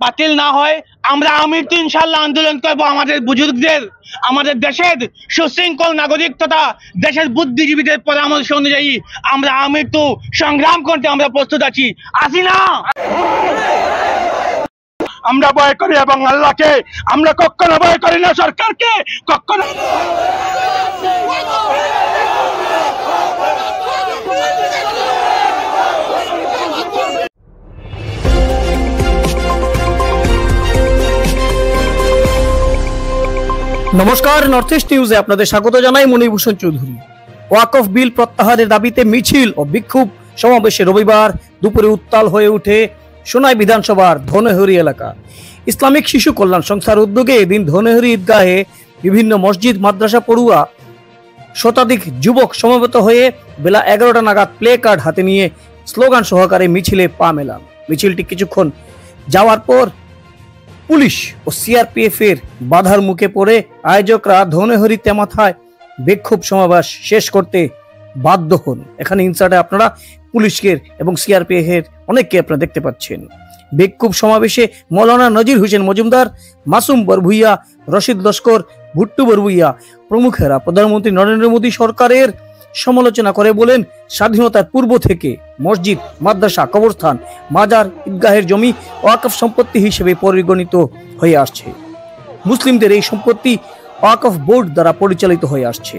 বাতিল না হয় আমরা আমির তো ইনশাল্লাহ আন্দোলন করবো আমাদের বুজুর্গদের, আমাদের দেশের সুশৃঙ্খল নাগরিক তথা দেশের বুদ্ধিজীবীদের পরামর্শ অনুযায়ী আমরা আমির তো সংগ্রাম করতে আমরা প্রস্তুত আছি না। আমরা ভয় করি এবং আল্লাহকে, আমরা কখনো ভয় করি না সরকারকে, কখনো। নমস্কার, নর্থ ইস্ট নিউজে আপনাদের স্বাগত জানাই। মনিভূষণ চৌধুরী। ওয়াকফ বিল প্রত্যাহারের দাবিতে মিছিল ও বিক্ষোভ সমাবেশে রবিবার দুপুরে উত্তাল হয়ে ওঠে সোনাই বিধানসভার ধনেহরি এলাকা। ইসলামিক শিশু কল্যাণ সংস্থার উদ্যোগে এদিন ধনেহরি ঈদগাহে বিভিন্ন মসজিদ মাদ্রাসা পড়ুয়া শতাধিক যুবক সমবেত হয়ে বেলা 11টা নাগাদ প্লে কার্ড হাতে নিয়ে স্লোগান সহকারে মিছিলে পা মেলান। মিছিলটি কিছুক্ষণ যাওয়ার পর পুলিশ ও সিআরপিএফ এর বাধার মুখে পড়ে আয়োজকরা ধনেহরিতে মাথায় বিক্ষোভ সমাবেশ শেষ করতে বাধ্য হন। এখানে ইনসার্টে আপনারা পুলিশকে এবং সিআরপিএফ এর অনেককে আপনারা দেখতে পাচ্ছেন। বিক্ষোভ সমাবেশে মৌলানা নজির হোসেন মজুমদার, মাসুম বরভুইয়া, রশিদ লস্কর, ভুট্টু বরভুইয়া প্রমুখেরা প্রধানমন্ত্রী নরেন্দ্র মোদী সরকারের সমালোচনা করে বলেন, স্বাধীনতার পূর্ব থেকে মসজিদ, মাদ্রাসা, কবরস্থান, মাজার, ঈদগাহের জমি ওয়াকফ সম্পত্তি হিসেবে পরিগণিত হয়ে আসছে। মুসলিমদের এই সম্পত্তি ওয়াকফ বোর্ড দ্বারা পরিচালিত হয়ে আসছে।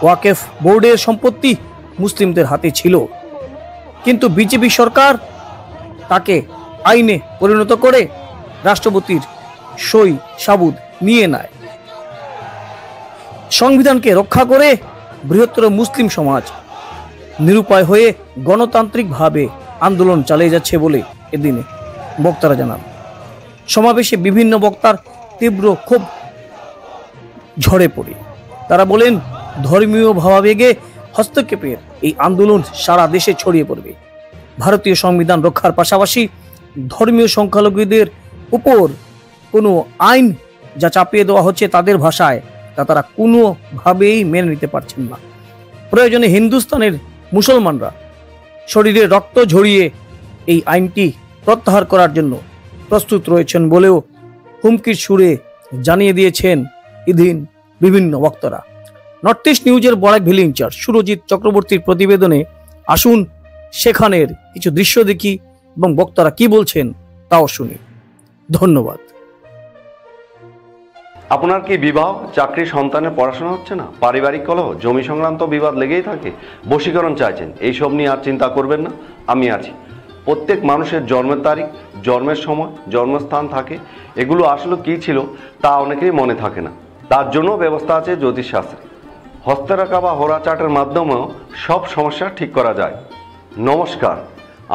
ওয়াকফ বোর্ডের সম্পত্তি মুসলিমদের হাতে ছিল, কিন্তু বিজেপি সরকার তাকে আইনে পরিণত করে রাষ্ট্রপতির সই সাবুত নিয়ে নেয়। সংবিধানকে রক্ষা করে বৃহত্তর মুসলিম সমাজ নিরুপায় হয়ে গণতান্ত্রিকভাবে আন্দোলন চালিয়ে যাচ্ছে বলে এদিনে বক্তারা জানান। সমাবেশে বিভিন্ন বক্তার তীব্র ক্ষোভ ঝরে পড়ে। তারা বলেন, ধর্মীয় ভাবাবেগে হস্তক্ষেপের এই আন্দোলন সারা দেশে ছড়িয়ে পড়বে। ভারতীয় সংবিধান রক্ষার পাশাপাশি ধর্মীয় সংখ্যালঘুদের উপর কোনো আইন যা চাপিয়ে দেওয়া হচ্ছে তাদের ভাষায়, তা তারা কোনোভাবেই মেনে নিতে পারছেন না। প্রয়োজনে হিন্দুস্তানের মুসলমানরা শরীরে রক্ত ঝরিয়ে এই আইনটি প্রত্যাহার করার জন্য প্রস্তুত রয়েছেন বলেও হুমকির সুরে জানিয়ে দিয়েছেন এদিন বিভিন্ন বক্তারা। নর্থ ইস্ট নিউজের বরাক ভ্যালি ইনচার্জ সুরজিৎ চক্রবর্তীর প্রতিবেদনে আসুন সেখানের কিছু দৃশ্য দেখি এবং বক্তারা কি বলছেন তাও শুনি। ধন্যবাদ। আপনার কি বিবাহ, চাকরি, সন্তানের পড়াশোনা হচ্ছে না, পারিবারিক কলহ, জমি সংক্রান্ত বিবাদ লেগেই থাকে, বশীকরণ চাইছেন, এইসব নিয়ে আর চিন্তা করবেন না, আমি আছি। প্রত্যেক মানুষের জন্মের তারিখ, জন্মের সময়, জন্মস্থান থাকে, এগুলো আসলে কি ছিল তা অনেকেরই মনে থাকে না। তার জন্য ব্যবস্থা আছে জ্যোতিষশাস্ত্রে। হস্তরেখা বা হোরাচার্টের মাধ্যমেও সব সমস্যা ঠিক করা যায়। নমস্কার,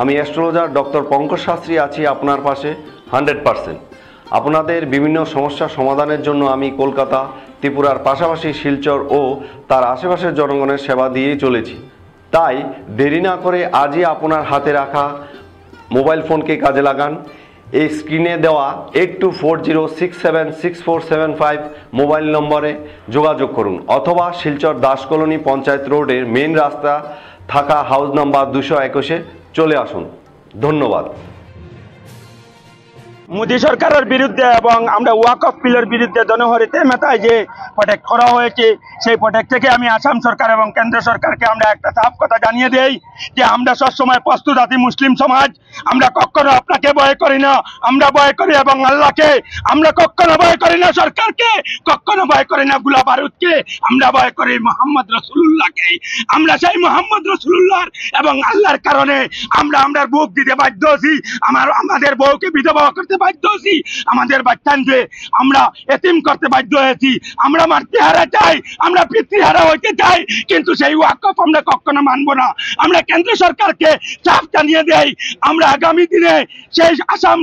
আমি অ্যাস্ট্রোলজার ডক্টর পঙ্কজ শাস্ত্রী আছি আপনার পাশে 100%। আপনাদের বিভিন্ন সমস্যা সমাধানের জন্য আমি কলকাতা, ত্রিপুরার পাশাপাশি শিলচর ও তার আশেপাশের জনগণের সেবা দিয়েই চলেছি। তাই দেরি না করে আজই আপনার হাতে রাখা মোবাইল ফোনকে কাজে লাগান। এই স্ক্রিনে দেওয়া 8240676475 মোবাইল নম্বরে যোগাযোগ করুন, অথবা শিলচর দাস কলোনি পঞ্চায়েত রোডের মেইন রাস্তা থাকা হাউস নাম্বার 221-এ চলে আসুন। ধন্যবাদ। মোদী সরকারের বিরুদ্ধে এবং আমরা ওয়াকফ বিলের বিরুদ্ধে ধনেহরিতে মেতায় যে প্রটেক্ট করা হয়েছে, সেই প্রটেক্ট থেকে আমি আসাম সরকার এবং কেন্দ্র সরকারকে আমরা একটা সাফ কথা জানিয়ে দেই যে আমরা সবসময় প্রস্তুত আছি। মুসলিম সমাজ আমরা কখনো আপনাকে ভয় করি না, আমরা ভয় করি এবং আল্লাহকে, আমরা কখনো ভয় করি না সরকারকে, কখনো ভয় করি না গুলা বারুদকে, আমরা ভয় করি মোহাম্মদ রসুল্লাহকে। আমরা সেই মোহাম্মদ রসুল্লাহ এবং আল্লাহর কারণে আমরা বুক দিতে বাধ্য হচ্ছি, আমাদের বউকে বিধবা করতে বাধ্য হচ্ছি, আমাদের বাচ্চাকে আমরা এতিম করতে বাধ্য হয়েছি। আমরা মাতৃহারা চাই, আমরা পিতৃহারা হইতে চাই, কিন্তু সেই ওয়াকফ আমরা কখনো মানবো না। আমরা কেন্দ্র সরকারকে চাপ জানিয়ে দেই, আমরা আগামী দিনে সেই আসাম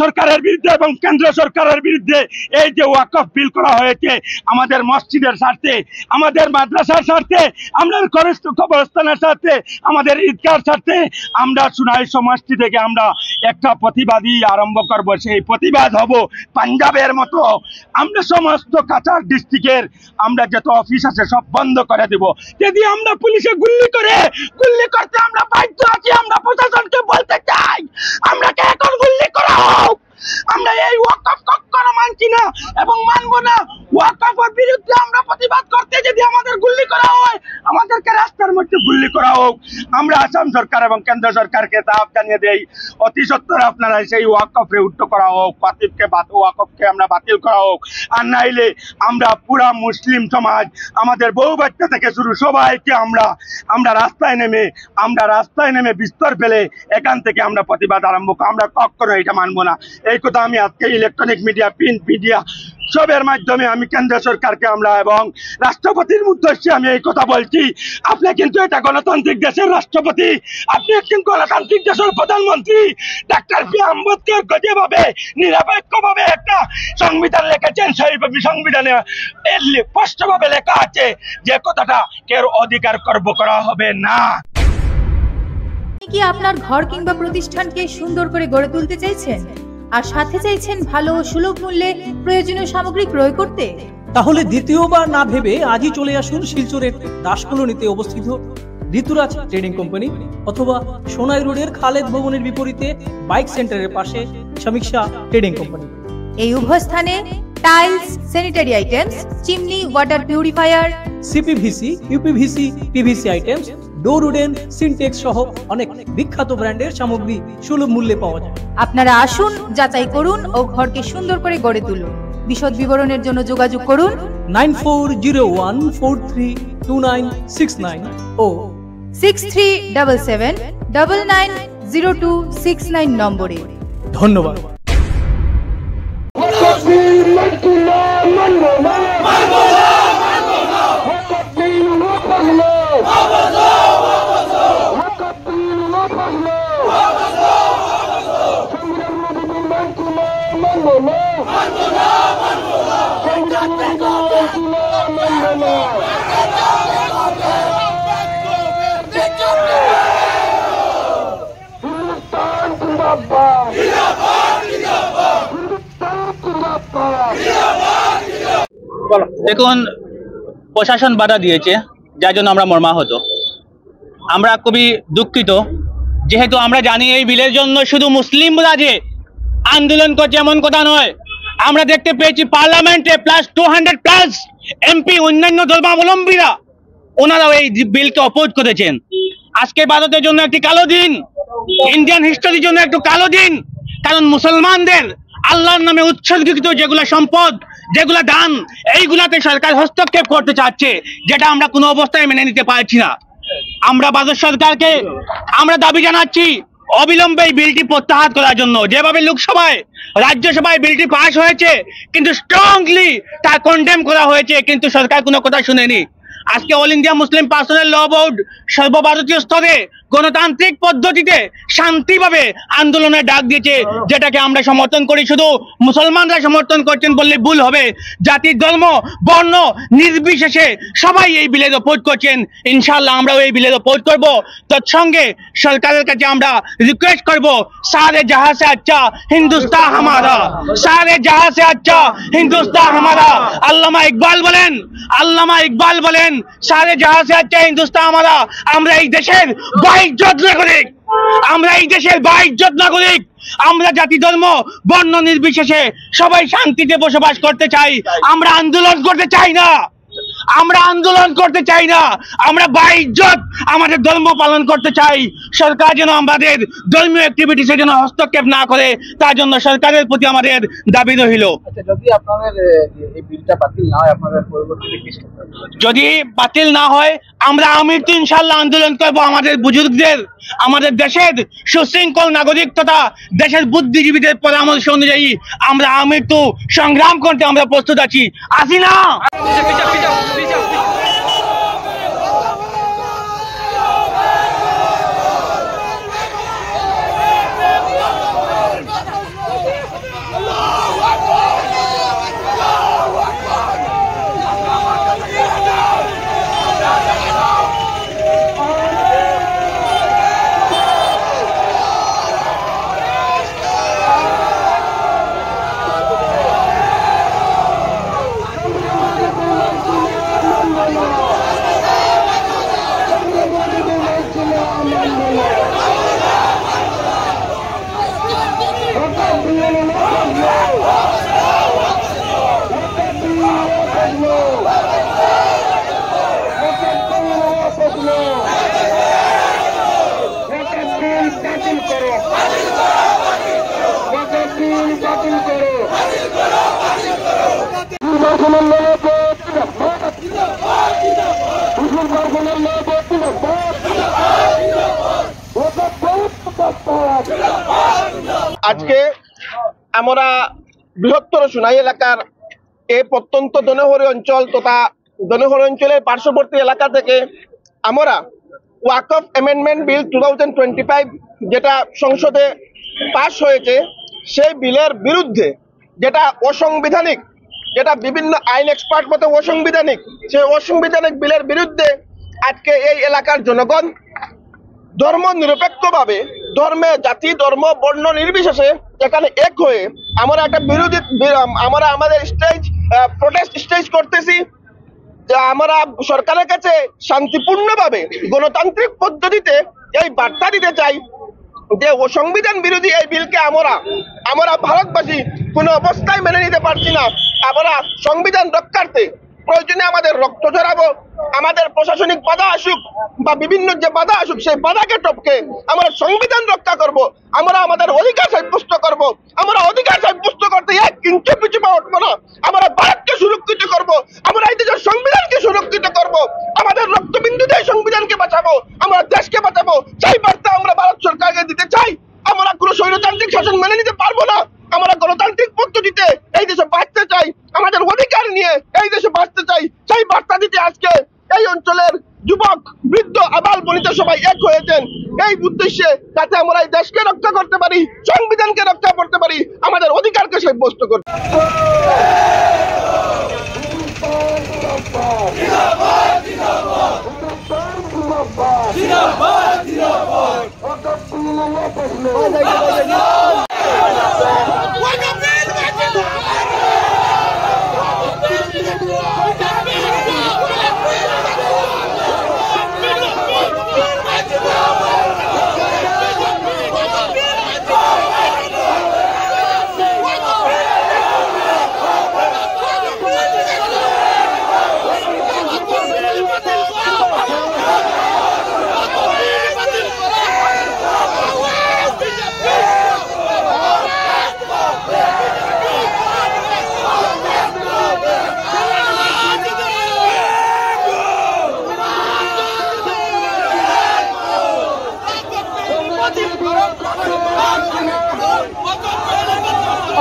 সরকারের বিরুদ্ধে এবং কেন্দ্র সরকারের বিরুদ্ধে এই যে ওয়াকফ বিল করা হয়েছে, আমাদের মসজিদের স্বার্থে, আমাদের মাদ্রাসার স্বার্থে, আমাদের কবরস্থানের স্বার্থে, আমাদের ঈদগাহের স্বার্থে আমরা সোনাই সমষ্টি থেকে আমরা একটা প্রতিবাদী আরম্ভ করব। সেই প্রতিবাদ হব পাঞ্জাবের মতো, আমরা সমস্ত কাছাড় ডিস্ট্রিক্টের আমরা যত অফিস আছে সব বন্ধ করে দেব। যদি আমরা পুলিশে গুলি করতে আমরা বাধ্য আছি, আমরা প্রশাসনকে বলতে চাই, আমরাকে এখন গুলি করা হোক, আমরা এই ওয়াকফ কখনো মানছি না এবং মানবো না। ওয়াকফের বিরুদ্ধে আমরা প্রতিবাদ করতে যদি আমাদের গুলি করা হয়, আমাদেরকে রাস্তার মধ্যে গুলি করা হোক। আমরা আসাম সরকার এবং কেন্দ্র সরকারকে দাব জানিয়ে দেই, অতি সত্বর আপনারা সেই ওয়াকফে উদ্যোগ করা হোক, ওয়াকফকে আমরা বাতিল করা হোক। আর নাইলে আমরা পুরা মুসলিম সমাজ, আমাদের বউ বাচ্চা থেকে শুরু সবাইকে আমরা রাস্তায় নেমে বিস্তর ফেলে এখান থেকে আমরা প্রতিবাদ আরম্ভ। আমরা কখনো এটা মানবো না। এই কথা আমি আজকে ইলেকট্রনিক মিডিয়া, প্রিন্ট মিডিয়া সবের মাধ্যমে আমি কেন্দ্র সরকারকে এবং রাষ্ট্রপতির উদ্দেশ্যে আমি এই কথা বলছি। আপনি কিন্তু এটা গণতান্ত্রিক দেশের রাষ্ট্রপতি, আপনি একজন গণতান্ত্রিক দেশের প্রধানমন্ত্রী। ডাক্তার বি আম্বেদকর যেভাবে নিরপেক্ষভাবে একটা সংবিধান লিখেছেন, সেই সংবিধানে স্পষ্টভাবে লেখা আছে যে কথাটা কেউ অধিকার করব করা হবে না। কি আপনার ঘর কিংবা প্রতিষ্ঠানকে সুন্দর করে গড়ে তুলতে চাইছেন আর সাথে চাইছেন ভালো ও সুলভ মূল্যে প্রয়োজনীয় সামগ্রী ক্রয় করতে? তাহলে দ্বিতীয়বার না ভেবে আজই চলে আসুন শিলচরের দাসকলোনিতে অবস্থিত ঋতুরাজ ট্রেডিং কোম্পানি অথবা সোনাই রোডের খালেদ ভবনের বিপরীতে বাইক সেন্টারের পাশে সমীক্ষা ট্রেডিং কোম্পানি। এই উভয় স্থানে tiles, sanitary items, chimney, water purifier, CPVC, uPVC, PVC items, ডোর উডেন, সিনটেক্স সহ অনেক বিখ্যাত ব্র্যান্ডের সামগ্রী সুলভ মূল্যে পাওয়া যায়। আপনারা আসুন, যাচাই করুন ও ঘরকে সুন্দর করে গড়ে তুলুন। বিশদ বিবরণের জন্য যোগাযোগ করুন 9401432969 ও 6377990269 নম্বরে। ধন্যবাদ। দেখুন, প্রশাসন বাধা দিয়েছে, যার জন্য আমরা মর্মাহত। আমরা খুবই দুঃখিত, যেহেতু আমরা জানি এই বিলের জন্য শুধু মুসলিমরা যে আন্দোলন করছে এমন কথা নয়। আমরা দেখতে পেয়েছি পার্লামেন্টে +200+ এমপি, অন্যান্য ধর্মাবলম্বীরা, ওনারাও এই বিলকে অপোজ করেছেন। আজকে ভারতের জন্য একটি কালো দিন, ইন্ডিয়ান হিস্টোরির জন্য একটু কালো দিন। কারণ মুসলমানদের আল্লাহর নামে উৎসর্গিত যেগুলা সম্পদ, যেগুলা দান, এইগুলাতে সরকার হস্তক্ষেপ করতে চাচ্ছে, যেটা আমরা কোনো অবস্থায় মেনে নিতে পারছি না। আমরা ভারত সরকারকে আমরা দাবি জানাচ্ছি অবিলম্বে এই বিলটি প্রত্যাহার করার জন্য। যেভাবে লোকসভায়, রাজ্যসভায় বিলটি পাস হয়েছে, কিন্তু স্ট্রংলি তা কন্ডেম করা হয়েছে, কিন্তু সরকার কোনো কথা শুনেনি। আজকে অল ইন্ডিয়া মুসলিম পার্সোনাল ল বোর্ড সর্বভারতীয় স্তরে গণতান্ত্রিক পদ্ধতিতে শান্তিভাবে আন্দোলনের ডাক দিয়েছে, যেটাকে আমরা সমর্থন করি। শুধু মুসলমানরা সমর্থন করছেন বললে ভুল হবে, জাতি, ধর্ম, বর্ণ নির্বিশেষে সবাই এই বিলের অপোজ করছেন। ইনশাআল্লাহ আমরাও এই বিলের অপোজ করব। তৎসঙ্গে সরকারের কাছে আমরা রিকোয়েস্ট করব, সারে জাহাঁ সে আচ্ছা হিন্দুস্তান হামারা, সারে জাহাঁ সে আচ্ছা হিন্দুস্তান হামারা। আল্লামা ইকবাল বলেন সারে জাহাঁ সে আচ্ছা হিন্দুস্তান হামারা। আমরা এই দেশের বাইজ্জত নাগরিক, আমরা জাতি, ধর্ম, বর্ণ নির্বিশেষে সবাই শান্তিতে বসবাস করতে চাই। আমরা আন্দোলন করতে চাই না, আমরা বাইজ্জত আমাদের ধর্ম পালন করতে চাই। সরকার যেন আমাদের ধর্মীয় অ্যাক্টিভিটিসে যেন হস্তক্ষেপ না করে, তার জন্য সরকারের প্রতি আমাদের দাবি রইল। যদি আপনাদের এই বিলটা বাতিল না হয়, আপনাদের পরবর্তীতে কি হবে? যদি বাতিল না হয়, আমরা আমৃত্যু ইনশাআল্লাহ আন্দোলন করব। আমাদের বুজুর্গদের, আমাদের দেশের সুশৃঙ্খল নাগরিক তথা দেশের বুদ্ধিজীবীদের পরামর্শ অনুযায়ী আমরা আমৃত্যু সংগ্রাম করতে আমরা প্রস্তুত আছি। আসি না। আজকে আমরা বৃহত্তর সোনাই এলাকার এই প্রত্যন্ত দনহরি অঞ্চল তথা দনহরি অঞ্চলের পার্শ্ববর্তী এলাকা থেকে আমরা ওয়াকফ অ্যামেন্ডমেন্ট বিল 2025 যেটা সংসদে পাশ হয়েছে সেই বিলের বিরুদ্ধে, যেটা অসাংবিধানিক, যেটা বিভিন্ন আইন এক্সপার্ট মতে অসাংবিধানিক, সেই অসাংবিধানিক বিলের বিরুদ্ধে আজকে এই এলাকার জনগণ ধর্ম নিরপেক্ষভাবে, ধর্মে, জাতি, ধর্ম, বর্ণ নির্বিশেষে এখানে এক হয়ে আমরা একটা আমরা আমাদের প্রোটেস্ট স্টেজ করতেছি। আমরা সরকারের কাছে শান্তিপূর্ণভাবে গণতান্ত্রিক পদ্ধতিতে এই বার্তা দিতে চাই যে সংবিধান বিরোধী এই বিলকে আমরা ভারতবাসী কোনো অবস্থায় মেনে নিতে পারছি না। আমরা সংবিধান রক্ষার্থে প্রয়োজনে আমাদের রক্ত ঝরাবো, আমাদের প্রশাসনিক বাধা আসুক বা বিভিন্ন যে বাধা আসুক সেই বাধাকে টপকে আমরা সংবিধান রক্ষা করব, আমরা আমাদের অধিকার সাব্যস্ত করব। আমরা অধিকার সাব্যস্ত করতে এক ইঞ্চি পিছু পা উঠবো না। আমরা ভারতকে সুরক্ষিত করব, আমরা এই দেশের সংবিধানকে সুরক্ষিত করব, আমাদের রক্তবিন্দুতে সংবিধানকে বাঁচাবো, আমরা দেশকে বাঁচাবো। সেই বার্তা আমরা ভারত সরকারকে দিতে চাই। আমরা কোনো স্বৈরতান্ত্রিক শাসন মেনে নিতে পারবো না। আমরা গণতান্ত্রিক পদ্ধতিতে এই দেশে বাঁচতে চাই, আমাদের অধিকার নিয়ে এই দেশে বাঁচতে চাই। সেই বার্তা দিতে আজকে এই অঞ্চলের যুবক, বৃদ্ধ, আবাল বনিতা সবাই এক হয়েছেন এই উদ্দেশ্যে, যাতে আমরা এই দেশকে রক্ষা করতে পারি, সংবিধানকে রক্ষা করতে পারি, আমাদের অধিকারকে সাব্যস্ত করতে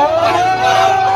Oh,